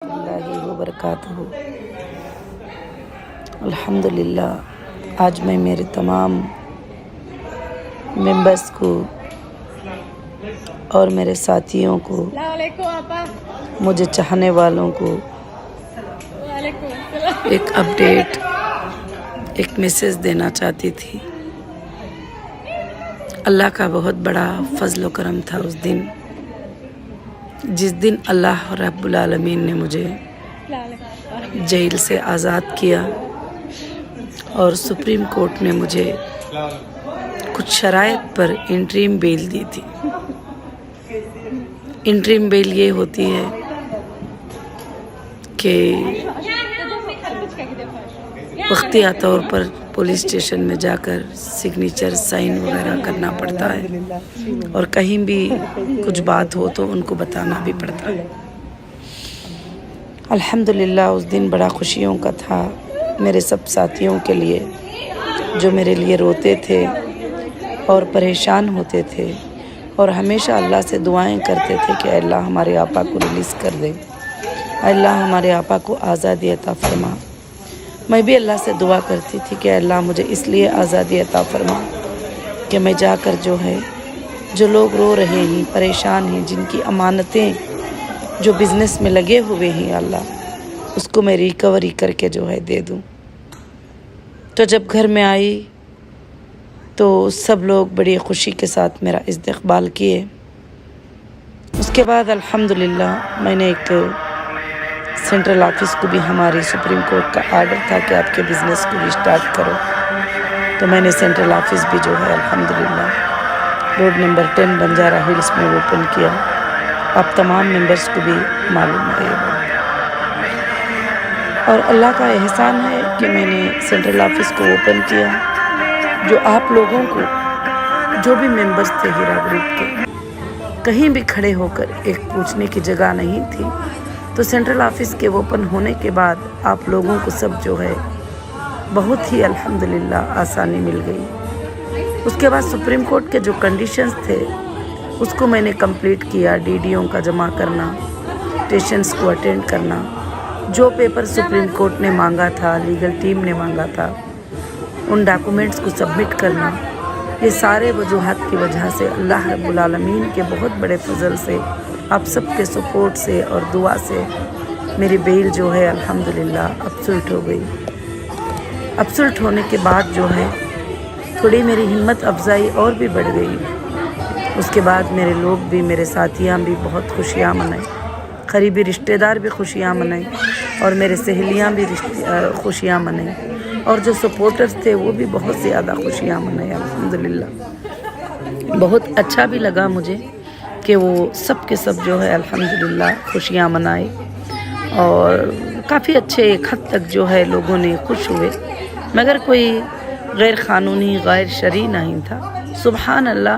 اللہ وبرکاتہ۔ الحمدللہ آج میں میرے تمام ممبرس کو اور میرے ساتھیوں کو، مجھے چاہنے والوں کو ایک اپڈیٹ، ایک میسیج دینا چاہتی تھی۔ اللہ کا بہت بڑا فضل و کرم تھا اس دن، جس دن اللہ رب العالمین نے مجھے جیل سے آزاد کیا اور سپریم کورٹ نے مجھے کچھ شرائط پر انٹریم بیل دی تھی۔ انٹریم بیل یہ ہوتی ہے کہ وقتیہ طور پر پولیس اسٹیشن میں جا کر سگنیچر سائن وغیرہ کرنا پڑتا ہے، اور کہیں بھی کچھ بات ہو تو ان کو بتانا بھی پڑتا ہے۔ الحمدللہ اس دن بڑا خوشیوں کا تھا میرے سب ساتھیوں کے لیے، جو میرے لیے روتے تھے اور پریشان ہوتے تھے اور ہمیشہ اللہ سے دعائیں کرتے تھے کہ اے اللہ ہمارے آپا کو ریلیز کر دے، اے اللہ ہمارے آپا کو آزادی عطا فرما۔ میں بھی اللہ سے دعا کرتی تھی کہ اے اللہ مجھے اس لیے آزادی عطا فرما کہ میں جا کر جو لوگ رو رہے ہیں، پریشان ہیں، جن کی امانتیں جو بزنس میں لگے ہوئے ہیں، اللہ اس کو میں ریکوری کر کے دے دوں۔ تو جب گھر میں آئی تو سب لوگ بڑی خوشی کے ساتھ میرا استقبال کیے۔ اس کے بعد الحمدللہ میں نے ایک سینٹرل آفس کو بھی، ہماری سپریم کورٹ کا آرڈر تھا کہ آپ کے بزنس کو ریسٹارٹ کرو، تو میں نے سینٹرل آفس بھی الحمدللہ روڈ نمبر 10 بنجارہ ہلز میں اوپن کیا۔ آپ تمام ممبرس کو بھی معلوم ہے یہ بات، اور اللہ کا احسان ہے کہ میں نے سینٹرل آفس کو اوپن کیا۔ جو آپ لوگوں کو، جو بھی ممبرس تھے ہیرا گروپ کے، کہیں بھی کھڑے ہو کر ایک پوچھنے کی جگہ نہیں تھی، تو سینٹرل آفس کے اوپن ہونے کے بعد آپ لوگوں کو سب بہت ہی الحمدللہ آسانی مل گئی۔ اس کے بعد سپریم کورٹ کے جو کنڈیشنز تھے اس کو میں نے کمپلیٹ کیا، DDO کا جمع کرنا، اسٹیشنز کو اٹینڈ کرنا، جو پیپر سپریم کورٹ نے مانگا تھا، لیگل ٹیم نے مانگا تھا، ان ڈاکومنٹس کو سبمٹ کرنا، یہ سارے وجوہات کی وجہ سے اللہ رب العالمین کے بہت بڑے فضل سے، آپ سب کے سپورٹ سے اور دعا سے میری بیل الحمدللہ ابسولٹ ہو گئی۔ ابسولٹ ہونے کے بعد تھوڑی میری ہمت افزائی اور بھی بڑھ گئی۔ اس کے بعد میرے لوگ بھی، میرے ساتھیاں بھی بہت خوشیاں منائیں، قریبی رشتہ دار بھی خوشیاں منائیں، اور میرے سہیلیاں بھی خوشیاں منائیں، اور جو سپورٹرز تھے وہ بھی بہت زیادہ خوشیاں منائیں الحمدللہ۔ بہت اچھا بھی لگا مجھے کہ وہ سب کے سب الحمدللہ خوشیاں منائے، اور کافی اچھے ایک حد تک لوگوں نے خوش ہوئے، مگر کوئی غیر قانونی، غیر شرعی نہیں تھا۔ سبحان اللہ،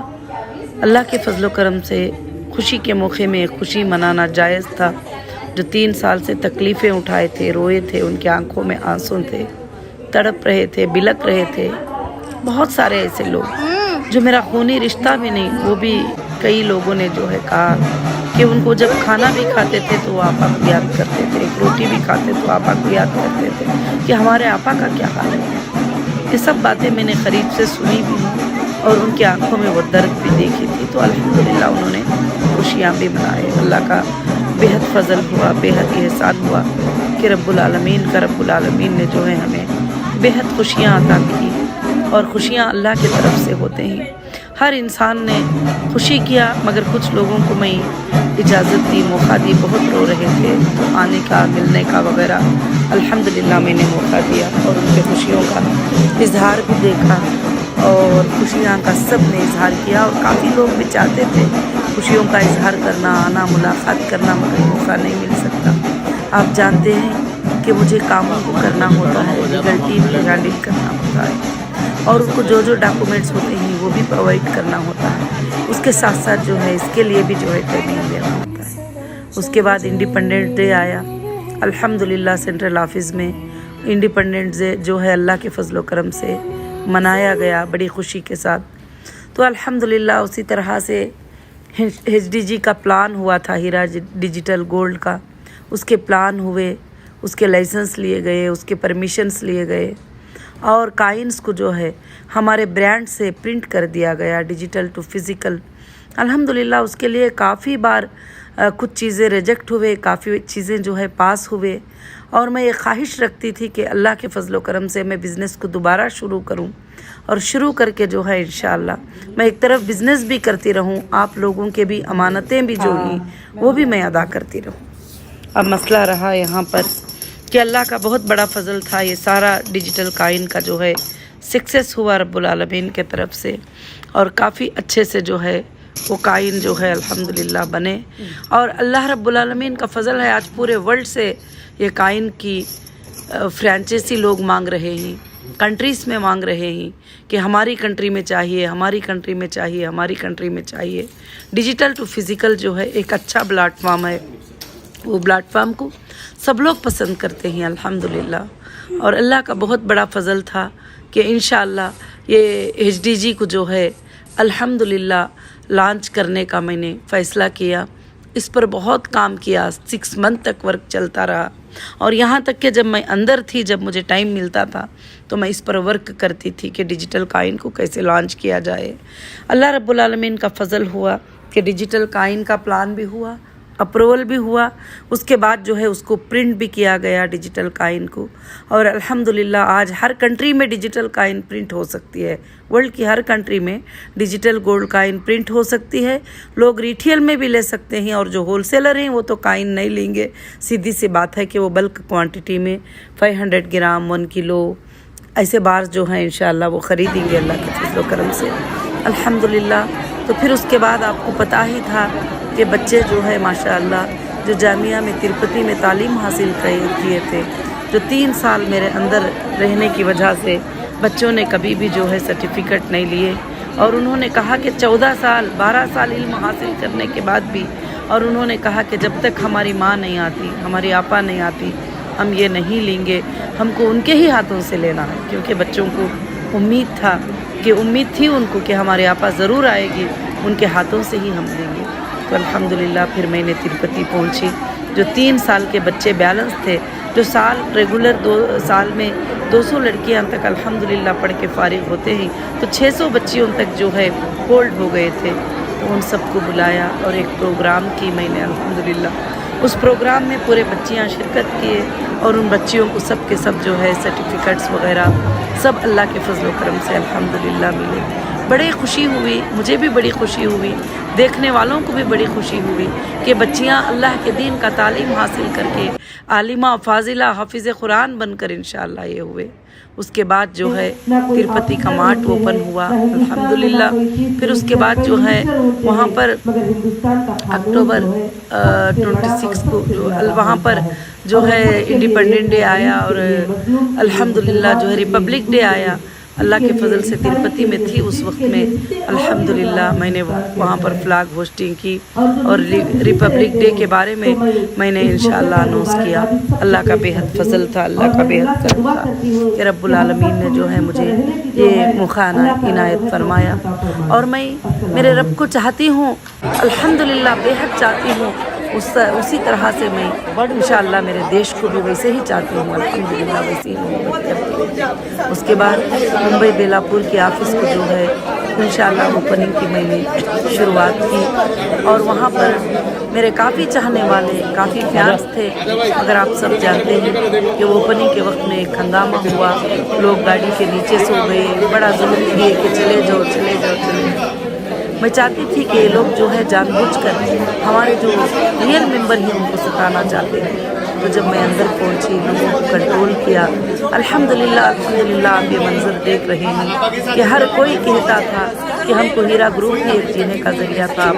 اللہ کے فضل و کرم سے خوشی کے موقع میں خوشی منانا جائز تھا۔ جو 3 سال سے تکلیفیں اٹھائے تھے، روئے تھے، ان کی آنکھوں میں آنسو تھے، تڑپ رہے تھے، بلک رہے تھے، بہت سارے ایسے لوگ جو میرا خونی رشتہ بھی نہیں، وہ بھی کئی لوگوں نے کہا کہ ان کو جب کھانا بھی کھاتے تھے تو وہ آپا کو یاد کرتے تھے، ایک روٹی بھی کھاتے تو آپا کو یاد کرتے تھے کہ ہمارے آپا کا کیا حال ہے۔ یہ سب باتیں میں نے قریب سے سنی بھی اور ان کی آنکھوں میں وہ درد بھی دیکھی تھی، تو الحمدللہ انہوں نے خوشیاں بھی منائے۔ اللہ کا بہت فضل ہوا، بہت احسان ہوا کہ رب العالمین نے ہمیں بہت خوشیاں عطا کی، اور خوشیاں اللہ کی طرف سے ہوتے ہیں۔ ہر انسان نے خوشی کیا، مگر کچھ لوگوں کو میں اجازت دی، موقع دی، بہت رو رہے تھے تو آنے کا، ملنے کا وغیرہ الحمدللہ میں نے موقع دیا، اور ان کے خوشیوں کا اظہار بھی دیکھا، اور خوشیاں کا سب نے اظہار کیا، اور کافی لوگ بھی چاہتے تھے خوشیوں کا اظہار کرنا، آنا، ملاقات کرنا، مگر موقع نہیں مل سکتا۔ آپ جانتے ہیں کہ مجھے کاموں کو کرنا ہوتا ہے، لیگل ٹیم کو ہینڈل کرنا ہوتا ہے، اور ان کو جو ڈاکومنٹس ہوتے ہیں وہ بھی پرووائڈ کرنا ہوتا ہے، اس کے ساتھ ساتھ اس کے لیے بھی ٹریننگ دینا ہوتا ہے۔ اس کے بعد انڈیپینڈنٹ ڈے آیا، الحمدللہ سینٹرل آفس میں انڈیپینڈنٹ ڈے اللہ کے فضل و کرم سے منایا گیا بڑی خوشی کے ساتھ۔ تو الحمدللہ اسی طرح سے HDG کا پلان ہوا تھا، ہیرا ڈیجیٹل گولڈ کا، اس کے پلان ہوئے، اس کے لائسنس لیے گئے، اس کے پرمیشنز لیے گئے، اور کائنز کو جو ہے ہمارے برانڈ سے پرنٹ کر دیا گیا ڈیجیٹل ٹو فزیکل۔ الحمدللہ اس کے لیے کافی بار کچھ چیزیں ریجیکٹ ہوئے، کافی چیزیں جو ہے پاس ہوئے، اور میں یہ خواہش رکھتی تھی کہ اللہ کے فضل و کرم سے میں بزنس کو دوبارہ شروع کروں، اور شروع کر کے جو ہے انشاءاللہ میں ایک طرف بزنس بھی کرتی رہوں، آپ لوگوں کے بھی امانتیں بھی جو ہیں وہ بھی میں ادا کرتی رہوں۔ اب مسئلہ رہا یہاں پر کہ اللہ کا بہت بڑا فضل تھا، یہ سارا ڈیجیٹل کائن کا جو ہے سکسیس ہوا رب العالمین کے طرف سے، اور کافی اچھے سے جو ہے وہ کائن جو ہے الحمدللہ بنے، اور اللہ رب العالمین کا فضل ہے آج پورے ورلڈ سے یہ کائن کی فرانچائزی لوگ مانگ رہے ہیں، کنٹریز میں مانگ رہے ہیں کہ ہماری کنٹری میں چاہیے، ہماری کنٹری میں چاہیے، ہماری کنٹری میں چاہیے۔ ڈیجیٹل ٹو فزیکل جو ہے ایک اچھا پلیٹ فارم ہے، وہ پلیٹ فارم کو سب لوگ پسند کرتے ہیں الحمدللہ، اور اللہ کا بہت بڑا فضل تھا کہ انشاءاللہ یہ HDG کو جو ہے الحمدللہ لانچ کرنے کا میں نے فیصلہ کیا۔ اس پر بہت کام کیا، 6 منتھ تک ورک چلتا رہا، اور یہاں تک کہ جب میں اندر تھی، جب مجھے ٹائم ملتا تھا تو میں اس پر ورک کرتی تھی کہ ڈیجیٹل کائن کو کیسے لانچ کیا جائے۔ اللہ رب العالمین کا فضل ہوا کہ ڈیجیٹل کائن کا پلان بھی ہوا، اپروول بھی ہوا، اس کے بعد جو ہے اس کو پرنٹ بھی کیا گیا ڈیجیٹل کائن کو، اور الحمدللہ آج ہر کنٹری میں ڈیجیٹل کائن پرنٹ ہو سکتی ہے، ورلڈ کی ہر کنٹری میں ڈیجیٹل گولڈ کائن پرنٹ ہو سکتی ہے۔ لوگ ریٹیل میں بھی لے سکتے ہیں، اور جو ہول سیلر ہیں وہ تو کائن نہیں لیں گے، سیدھی سی بات ہے کہ وہ بلک کوانٹٹی میں 500 گرام 1 کلو ایسے بار جو ہیں انشاءاللہ وہ خریدیں گے اللہ کے فضل و کرم سے الحمدللہ۔ تو پھر اس کے بعد آپ کو پتہ ہی تھا کہ بچے جو ہے ماشاءاللہ جو جامعہ میں تروپتی میں تعلیم حاصل کیے تھے، جو 3 سال میرے اندر رہنے کی وجہ سے بچوں نے کبھی بھی جو ہے سرٹیفکیٹ نہیں لیے، اور انہوں نے کہا کہ 14 سال 12 سال علم حاصل کرنے کے بعد بھی، اور انہوں نے کہا کہ جب تک ہماری ماں نہیں آتی، ہماری آپا نہیں آتی، ہم یہ نہیں لیں گے، ہم کو ان کے ہی ہاتھوں سے لینا ہے، کیونکہ بچوں کو امید تھی ان کو کہ ہمارے آپا ضرور آئے گی، ان کے ہاتھوں سے ہی ہم لیں گے۔ تو الحمدللہ پھر میں نے تروپتی پہنچی، جو 3 سال کے بچے بیلنس تھے، جو سال ریگولر 2 سال میں 200 لڑکیاں تک الحمدللہ پڑھ کے فارغ ہوتے ہیں، تو 600 بچیوں تک جو ہے ہولڈ ہو گئے تھے، تو ان سب کو بلایا اور ایک پروگرام کی میں نے الحمدللہ۔ اس پروگرام میں پورے بچیاں شرکت کیے، اور ان بچیوں کو سب کے سب جو ہے سرٹیفکیٹس وغیرہ سب اللہ کے فضل و کرم سے الحمدللہ ملے۔ بڑی خوشی ہوئی، مجھے بھی بڑی خوشی ہوئی، دیکھنے والوں کو بھی بڑی خوشی ہوئی کہ بچیاں اللہ کے دین کا تعلیم حاصل کر کے عالمہ، فاضلہ، حافظ قرآن بن کر انشاءاللہ یہ ہوئے۔ اس کے بعد جو ہے تروپتی کا مارٹ اوپن ہوا الحمدللہ۔ پھر اس کے بعد جو ہے وہاں پر اکتوبر 26 کو جو وہاں پر جو ہے انڈیپینڈنٹ ڈے آیا، اور الحمدللہ جو ہے ریپبلک ڈے آیا۔ اللہ کے فضل سے تروپتی میں تھی اس وقت میں الحمدللہ، میں نے وہاں پر فلاگ ہوسٹنگ کی، اور ریپبلک ڈے کے بارے میں نے انشاءاللہ اناؤنس کیا۔ اللہ کا بے حد فضل تھا، اللہ کا بے حد کرم تھا کہ رب العالمین نے جو ہے مجھے یہ موقع عنایت فرمایا، اور میں میرے رب کو چاہتی ہوں الحمدللہ، بے حد چاہتی ہوں، اسی طرح سے میں انشاءاللہ میرے دیش کو بھی ویسے ہی چاہتی ہوں الحمدللہ، ویسے ہی محبت کرتی ہوں۔ اس کے بعد ممبئی بیلاپور کے آفس کو جو ہے انشاءاللہ اوپننگ کی میں نے شروعات کی، اور وہاں پر میرے کافی چاہنے والے، کافی فینس تھے، اگر آپ سب جانتے ہیں کہ اوپننگ کے وقت میں ایک ہنگامہ ہوا، لوگ گاڑی کے نیچے سو گئے، بڑا ظلم کیے کہ چلے جاؤ چلے جاؤ چلے جاؤ۔ میں چاہتی تھی کہ یہ لوگ جو ہے جان بوجھ کر ہمارے جو ریئل ممبر ہیں ان کو ستانا چاہتے ہیں، تو جب میں اندر پہنچی، لوگوں کو کنٹرول کیا الحمدللہ الحمدللہ۔ آپ یہ منظر دیکھ رہے ہیں کہ ہر کوئی کہتا تھا کہ ہم کو ہیرا گروپ ہی ایک جینے کا ذریعہ تھا،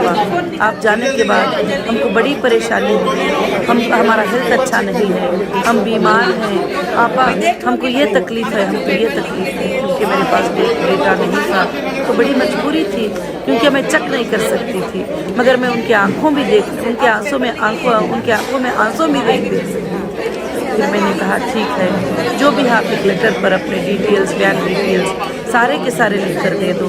آپ جانے کے بعد ہم کو بڑی پریشانی ہوئی، ہمارا ہیلتھ اچھا نہیں ہے، ہم بیمار ہیں، آپا ہم کو یہ تکلیف ہے، ہم کو یہ تکلیف ہے، کیونکہ میرے پاس بیٹا نہیں تھا، تو بڑی مجبوری تھی کیونکہ میں چیک نہیں کر سکتی تھی، مگر میں ان کی آنکھوں بھی ان کے آنسوں میں آنسوں بھی دیکھ سکتی۔ پھر میں نے کہا ٹھیک ہے، جو بھی آپ ایک لیٹر پر اپنے ڈیٹیلز، بینک ڈیٹیلز سارے کے سارے لکھ کر دے دو،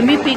MEP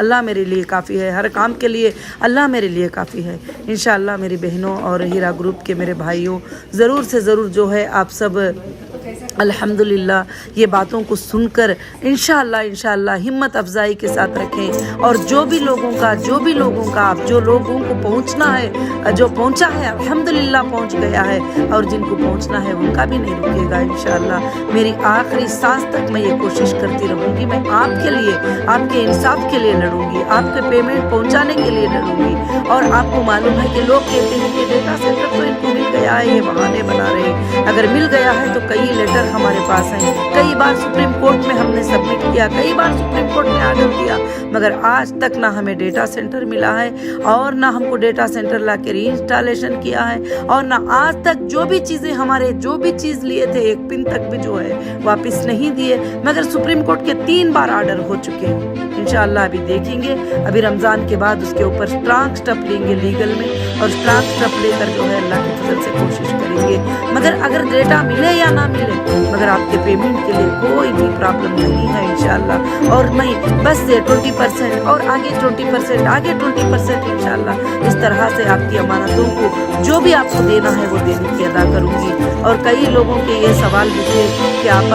اللہ میرے لیے کافی ہے، ہر کام کے لیے اللہ میرے لیے کافی ہے۔ انشاءاللہ میری بہنوں اور ہیرا گروپ کے میرے بھائیوں، ضرور سے ضرور جو ہے آپ سب الحمدللہ یہ باتوں کو سن کر انشاءاللہ ہمت افزائی کے ساتھ رکھیں، اور جو بھی لوگوں کا آپ جو لوگوں کو پہنچنا ہے، جو پہنچا ہے الحمدللہ پہنچ گیا ہے، اور جن کو پہنچنا ہے ان کا بھی نہیں رکے گا انشاءاللہ۔ میری آخری سانس تک میں یہ کوشش کرتی رہوں گی، میں آپ کے لیے، آپ کے انصاف کے لیے لڑوں گی، آپ کے پیمنٹ پہنچانے کے لیے لڑوں گی۔ اور آپ کو معلوم ہے کہ لوگ کہتے ہیں کہ ڈیٹا سینٹر تو ان کو مل گیا ہے، یہ بہانے بنا رہے ہیں۔ اگر مل گیا ہے تو کئی لیٹر ہمارے پاس ہیں، کئی بار سپریم کورٹ میں ہم نے سبمٹ کیا، کئی بار سپریم کورٹ نے آرڈر دیا، مگر آج تک نہ ہمیں ڈیٹا سینٹر ملا ہے، اور نہ ہم کو ڈیٹا سینٹر لا کے ری انسٹالیشن کیا ہے، اور نہ آج تک جو بھی چیزیں ہمارے جو بھی چیز لیے تھے ایک پن تک بھی جو ہے واپس نہیں دیے، مگر سپریم کورٹ کے 3 بار آرڈر ہو چکے ہیں۔ انشاءاللہ ابھی دیکھیں گے، ابھی رمضان کے بعد اس کے اوپر اسٹرانگ سٹیپ لیں گے لیگل میں، اور اسٹرانگ سٹیپ لے کر جو ہے اللہ کے فضل سے کوشش کریں گے۔ مگر اگر ڈیٹا ملے یا نہ ملے، مگر آپ کے پیمنٹ کے لیے کوئی بھی پرابلم نہیں ہے انشاءاللہ۔ اور میں بس 20% اور آگے 20%، آگے 20% انشاءاللہ، اس طرح سے آپ کی امانتوں کو جو بھی آپ کو دینا ہے وہ دینے کی ادا کروں گی۔ اور کئی لوگوں کے یہ سوال بھی تھے کہ آپ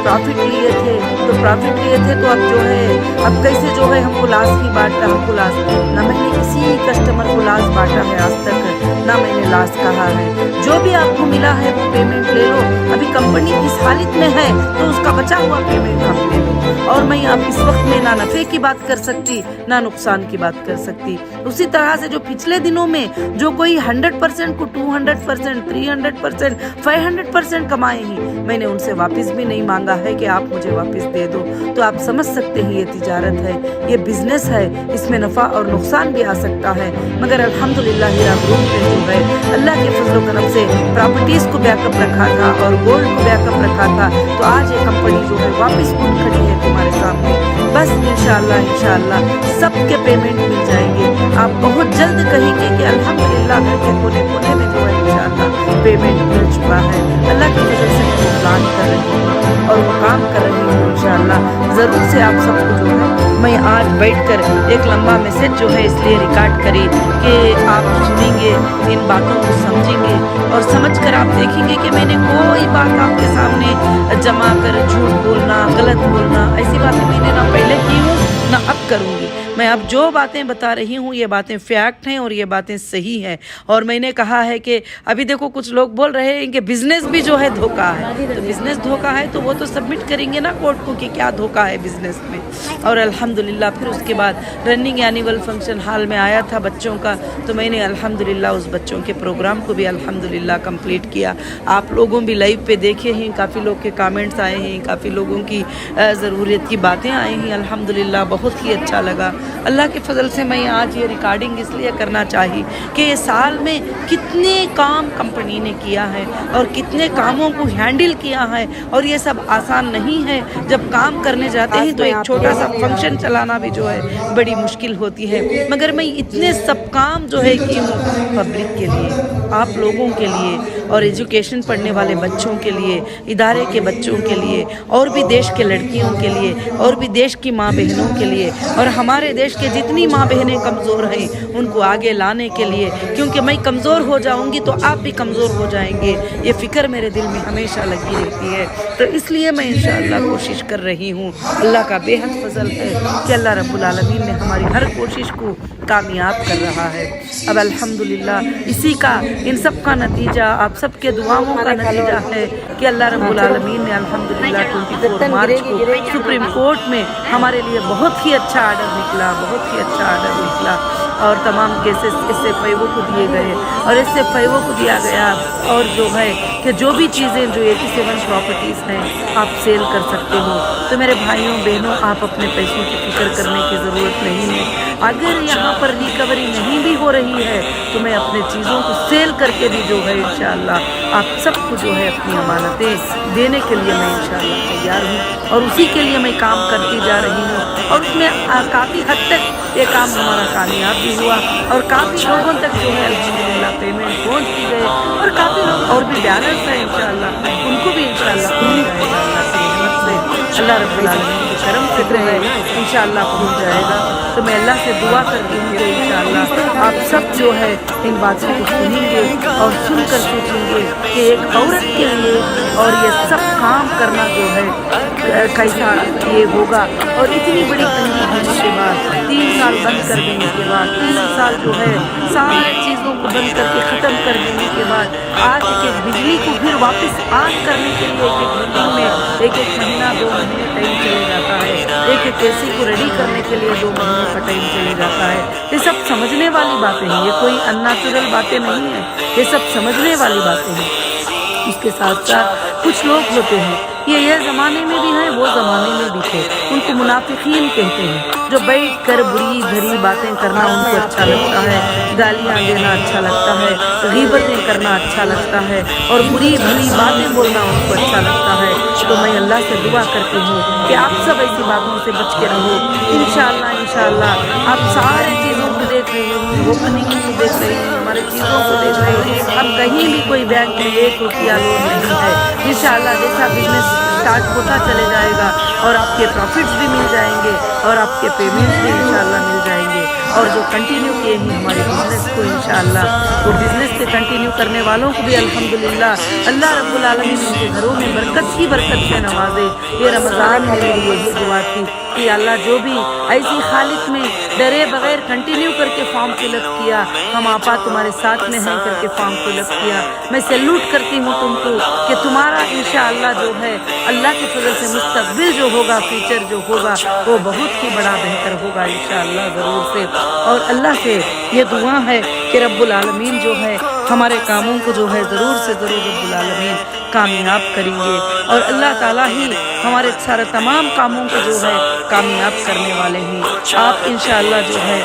پروفٹ لیے تھے تو اب جو ہے اب کیسے جو ہے ہم کو لاس ہی بانٹا، ہم کو لاس نہ میں نے کسی کسٹمر کو لاس بانٹا ہے آج تک، نہ میں نے لاس کہا ہے۔ جو بھی آپ کو ملا ہے وہ پیمنٹ لے لو، ابھی کمپنی اس حالت میں ہے تو اس کا بچا ہوا پیمنٹ آپ لے لو، اور میں اب اس وقت میں نہ نفع کی بات کر سکتی نہ نقصان کی بات کر سکتی۔ اسی طرح سے جو پچھلے دنوں میں جو کوئی 100% کو 200%، 300%، 500% کمائے ہیں، میں نے ان سے واپس بھی نہیں مانگا ہے کہ آپ مجھے واپس دے دو۔ تو آپ سمجھ سکتے ہیں یہ تجارت ہے، یہ بزنس ہے، اس میں نفع اور نقصان بھی آ سکتا ہے، مگر الحمدللہ ہیرا گروپ نے جو ہے اللہ کے فضل و کرم سے پراپرٹیز کو بیک اپ رکھا تھا اور گولڈ کو بیک اپ رکھا تھا، تو آج یہ کمپنی جو ہے واپس اٹھ کھڑی ہے تمہارے سامنے۔ بس انشاءاللہ سب کے پیمنٹ مل جائیں گے، آپ بہت جلد کہیں گے کہ الحمدللہ گھر کے کونے کونے میں جو ہے انشاءاللہ پیمنٹ مل چکا ہے۔ اللہ کی وجہ سے میں پلان کر رہی ہوں اور وہ کام کر رہی ہوں انشاءاللہ۔ ضرور سے آپ سب کو جو ہے میں آج بیٹھ کر ایک لمبا میسج جو ہے اس لیے ریکارڈ کری کہ آپ سنیں گے، ان باتوں کو سمجھیں گے، اور سمجھ کر آپ دیکھیں گے کہ میں نے کوئی بات آپ کے سامنے جمع کر جھوٹ بولنا، غلط بولنا، ایسی باتیں میں نے نہ پہلے کی ہوں نہ اب کروں گی۔ میں اب جو باتیں بتا رہی ہوں یہ باتیں فیکٹ ہیں اور یہ باتیں صحیح ہیں۔ اور میں نے کہا ہے کہ ابھی دیکھو کچھ لوگ بول رہے ہیں کہ بزنس بھی جو ہے دھوکہ ہے، تو بزنس دھوکہ ہے تو وہ تو سبمٹ کریں گے نا کورٹ کو کہ کیا دھوکہ ہے بزنس میں۔ اور الحمدللہ پھر اس کے بعد رننگ اینیول فنکشن ہال میں آیا تھا بچوں کا، تو میں نے الحمدللہ اس بچوں کے پروگرام کو بھی الحمدللہ کمپلیٹ کیا۔ آپ لوگوں بھی لائیو پہ دیکھے ہیں، کافی لوگ کے کامنٹس آئے ہیں، کافی لوگوں کی ضرورت کی باتیں آئی ہیں، الحمدللہ بہت ہی اچھا لگا۔ اللہ کے فضل سے میں آج یہ ریکارڈنگ اس لیے کرنا چاہی کہ یہ سال میں کتنے کام کمپنی نے کیا ہے اور کتنے کاموں کو ہینڈل کیا ہے، اور یہ سب آسان نہیں ہے۔ جب کام کرنے جاتے ہیں تو ایک چھوٹا سا فنکشن چلانا بھی جو ہے بڑی مشکل ہوتی ہے، مگر میں اتنے سب کام جو ہے کی ہوں پبلک کے لیے، آپ لوگوں کے لیے، اور ایجوکیشن پڑھنے والے بچوں کے لیے، ادارے کے بچوں کے لیے، اور بھی دیش کے لڑکیوں کے لیے، اور بھی دیش کی ماں بہنوں کے لیے، اور ہمارے دیش کے جتنی ماں بہنیں کمزور ہیں ان کو آگے لانے کے لیے، کیونکہ میں کمزور ہو جاؤں گی تو آپ بھی کمزور ہو جائیں گے، یہ فکر میرے دل میں ہمیشہ لگی رہتی ہے۔ تو اس لیے میں انشاءاللہ کوشش کر رہی ہوں، اللہ کا بے حد فضل ہے کہ اللہ رب العالمین نے ہماری ہر کوشش کو کامیاب کر رہا ہے۔ اب الحمدللہ اسی کا، ان سب کا نتیجہ آپ سب کے دعاؤں کا نتیجہ ہے کہ اللہ رب العالمین نے الحمدللہ 24 مارچ کو سپریم کورٹ میں ہمارے لیے بہت ہی اچھا آرڈر نکلا، بہت ہی اچھا آرڈر نکلا، اور تمام کیسز اس سے فیو کو دیے گئے، اور اس سے فیو کو دیا گیا، اور جو ہے کہ جو بھی چیزیں جو 87 پراپرٹیز ہیں آپ سیل کر سکتے ہو۔ تو میرے بھائیوں بہنوں، آپ اپنے پیسوں کی فکر کرنے کی ضرورت نہیں ہے۔ اگر یہاں پر ریکوری نہیں بھی ہو رہی ہے تو میں اپنے چیزوں کو سیل کر کے بھی جو ہے انشاءاللہ آپ سب کو جو ہے اپنی امانتیں دینے کے لیے میں انشاءاللہ تیار ہوں، اور اسی کے لیے میں کام کرتی جا رہی ہوں، اور اس میں کافی حد تک یہ کام ہمارا کامیاب بھی ہوا، اور کافی لوگوں تک جو ہے الحمدللہ پیمنٹ پہنچ بھی گئے، اور کافی لوگ اور بھی بیلنس ہیں انشاءاللہ ان کو بھی انشاءاللہ پہنچ جائے گا اللہ کی رحمت سے۔ اللہ رب العالمین شرم سے جو ہے انشاءاللہ پہنچ جائے گا۔ تو میں اللہ سے دعا کرتی ہوں کہ انشاءاللہ آپ سب جو ہے ان باتوں کو سنیں گے اور سن کر سوچیں گے کہ ایک عورت کے لیے اور یہ سب کام کرنا جو ہے کیسا یہ ہوگا، اور اتنی بڑی تنگی ہونے کے بعد 3 سال بند کر دینے کے بعد 3 سال جو ہے ساری چیزوں کو بند کر کے ختم کر دینے کے بعد آج ایک بجلی کو پھر واپس آن کرنے کے لیے ایک بلڈنگ میں ایک مہینہ 2 مہینے ٹائم چلے جاتا ہے، ایک اے سی کو ریڈی کرنے کے لیے 2 مہینوں کا ٹائم چلے جاتا ہے۔ یہ سب سمجھنے والی باتیں ہیں، یہ کوئی ان نیچرل باتیں نہیں ہیں، یہ سب سمجھنے والی باتیں ہیں۔ اس کے ساتھ ساتھ کچھ لوگ ہوتے ہیں یہ زمانے میں بھی ہیں، وہ زمانے میں بھی تھے، ان کو منافقین کہتے ہیں، جو بیٹھ کر بری بھری باتیں کرنا ان کو اچھا لگتا ہے، گالیاں دینا اچھا لگتا ہے، غیبتیں کرنا اچھا لگتا ہے، اور بری بھلی باتیں بولنا ان کو اچھا لگتا ہے۔ تو میں اللہ سے دعا کرتی ہوں کہ آپ سب ایسی باتوں سے بچ کے رہو۔ انشاءاللہ آپ سارے چیزوں کو دیکھ رہے ہیں، اوپننگ کو دیکھ رہے ہیں، ہمارے چیزوں کو دیکھ رہے ہیں، اب کہیں بھی کوئی بینک میں 1 روپیہ لون نہیں ہے۔ انشاءاللہ جیسا بزنس اسٹارٹ ہوتا چلے جائے گا اور آپ کے پروفٹس بھی مل جائیں گے اور آپ کے پیمنٹس بھی انشاءاللہ مل جائیں گے، اور جو کنٹینیو کیے ہیں ہمارے بزنس کو انشاءاللہ وہ بزنس کے کنٹینیو کرنے والوں کو بھی الحمدللہ اللہ رب العالمین ان کے گھروں میں برکت ہی برکت سے نوازے۔ یہ رمضان میں میری یہی دعا تھی کہ اللہ جو بھی ایسی حالت میں ڈرے بغیر کنٹینیو کر کے فارم فل اپ کیا، ہم آپا تمہارے ساتھ میں ہیں کر کے فارم فل اپ کیا، میں سیلوٹ کرتی ہوں تم کو کہ تمہارا انشاءاللہ جو ہے اللہ کے فضل سے مستقبل جو ہوگا، فیوچر جو ہوگا وہ بہت ہی بڑا بہتر ہوگا انشاءاللہ ضرور سے۔ اور اللہ سے یہ دعا ہے کہ رب العالمین جو ہے ہمارے کاموں کو جو ہے ضرور سے ضرور رب العالمین کامیاب کریں گے، اور اللہ تعالیٰ ہی ہمارے سارے تمام کاموں کو جو ہے کامیاب کرنے والے ہیں۔ آپ انشاءاللہ جو ہے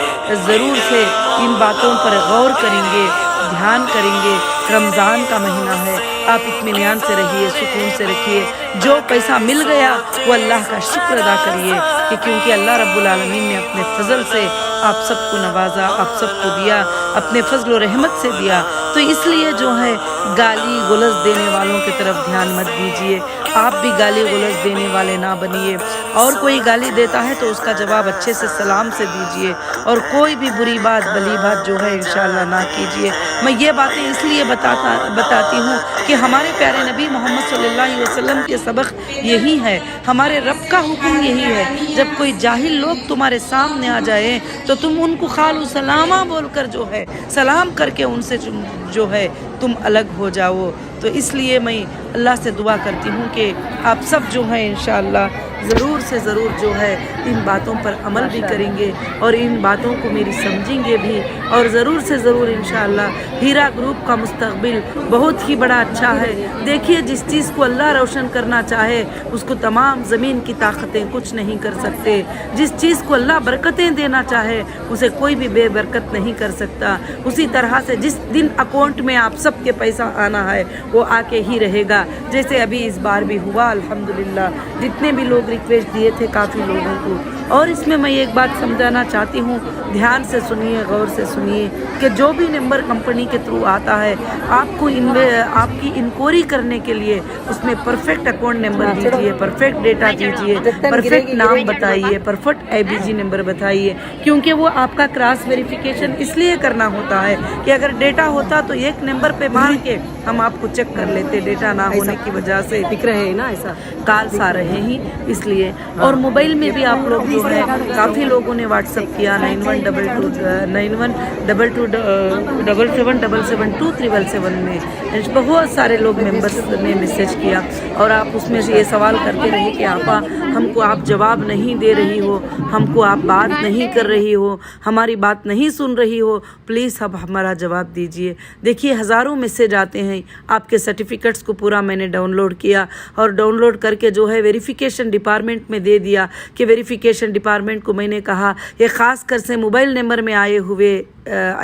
ضرور سے ان باتوں پر غور کریں گے، دھیان کریں گے۔ رمضان کا مہینہ ہے، آپ اطمینان سے رہیے، سکون سے رکھیے، جو پیسہ مل گیا وہ اللہ کا شکر ادا کریے کہ کیونکہ اللہ رب العالمین نے اپنے فضل سے آپ سب کو نوازا، آپ سب کو دیا، اپنے فضل و رحمت سے دیا۔ تو اس لیے جو ہے گالی گلوز دینے والوں کی طرف دھیان مت دیجیے، آپ بھی گالی گلوز دینے والے نہ بنیے، اور کوئی گالی دیتا ہے تو اس کا جواب اچھے سے سلام سے دیجیے، اور کوئی بھی بری بات بلی بات جو ہے انشاءاللہ نہ کیجیے۔ میں یہ باتیں اس لیے بتاتی ہوں کہ ہمارے پیارے نبی محمد صلی اللہ علیہ وسلم کے سبق یہی ہے، ہمارے رب کا حکم یہی ہے، جب کوئی جاہل لوگ تمہارے سامنے آ جائیں تو تم ان کو خالو سلامہ بول کر جو ہے سلام کر کے ان سے جو ہے تم الگ ہو جاؤ۔ تو اس لیے میں اللہ سے دعا کرتی ہوں کہ آپ سب جو ہیں انشاءاللہ ضرور سے ضرور جو ہے ان باتوں پر عمل بھی کریں گے، اور ان باتوں کو میری سمجھیں گے بھی، اور ضرور سے ضرور انشاءاللہ ہیرا گروپ کا مستقبل بہت ہی بڑا اچھا ہے۔ دیکھیے جس چیز کو اللہ روشن کرنا چاہے اس کو تمام زمین کی طاقتیں کچھ نہیں کر سکتے، جس چیز کو اللہ برکتیں دینا چاہے اسے کوئی بھی بے برکت نہیں کر سکتا۔ اسی طرح سے جس دن اکاؤنٹ میں آپ سب کے پیسہ آنا ہے وہ آ کے ہی رہے گا، جیسے ابھی اس بار بھی ہوا الحمدللہ، جتنے بھی لوگ ریکویسٹ دیے تھے کافی لوگوں کو۔ اور اس میں ایک بات سمجھانا چاہتی ہوں، دھیان سے سنیے، غور سے سنیے کہ جو بھی نمبر کمپنی کے تھرو آتا ہے آپ کو آپ کی انکوائری کرنے کے لیے اس میں پرفیکٹ اکاؤنٹ نمبر دیجیے، پرفیکٹ ڈیٹا دیجیے، پرفیکٹ نام بتائیے، پرفیکٹ IBG نمبر بتائیے، کیونکہ وہ آپ کا کراس ویریفیکیشن اس لیے کرنا ہوتا ہے کہ اگر ڈیٹا ہوتا تو ایک نمبر پہ مار کے ہم آپ کو چیک کر لیتے، ڈیٹا نہ ہونے کی وجہ سے دکھ رہے ہیں نا ایسا کالس آ رہے ہیں اس لیے۔ اور موبائل میں بھی آپ لوگ جو ہے کافی لوگوں نے واٹس اپ کیا 9122777777 میں بہت سارے لوگ ممبرس نے میسج کیا، اور آپ اس میں سے یہ سوال کرتے رہے کہ آپا ہم کو آپ جواب نہیں دے رہی ہو، ہم کو آپ بات نہیں کر رہی ہو، ہماری بات نہیں سن رہی ہو، پلیز اب ہمارا جواب دیجیے۔ دیکھیے ہزاروں میسج آتے ہیں، آپ کے سرٹیفکیٹس کو پورا میں نے ڈاؤن لوڈ کیا، اور ڈاؤن لوڈ کر کے جو ہے ویریفیکیشن ڈپارٹمنٹ میں دے دیا کہ ویریفیکیشن ڈپارٹمنٹ کو میں نے کہا یہ خاص کر سے موبائل نمبر میں آئے ہوئے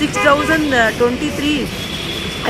6023